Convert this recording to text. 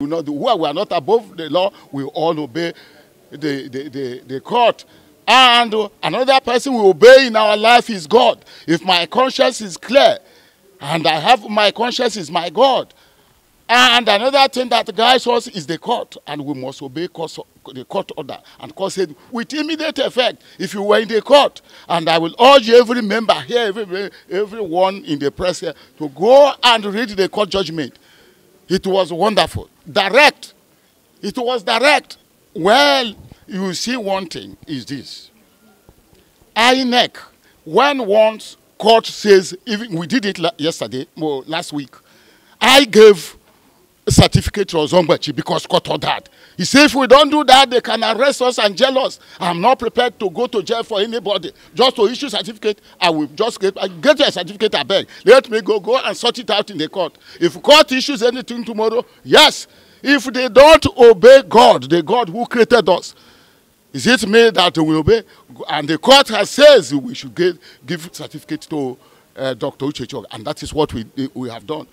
We are not above the law. We all obey the court. And another person we obey in our life is God. If my conscience is clear, and I have my conscience is my God. And another thing that guides us is the court, and we must obey the court order. And court said, with immediate effect, if you were in the court, and I will urge every member here, everyone in the press here, to go and read the court judgment. It was wonderful. Direct. It was direct. Well, you see, one thing is this. INEC, when once court says, even we did it yesterday, or last week, I gave a certificate to Ozongbachi because court ordered. He said, if we don't do that, they can arrest us and jail us. I'm not prepared to go to jail for anybody. Just to issue certificate, I will just get a certificate, I beg. Let me go and sort it out in the court. If court issues anything tomorrow, yes. If they don't obey God, the God who created us, is it me that we obey? And the court has says we should give certificate to Dr. Uchechi, and that is what we have done.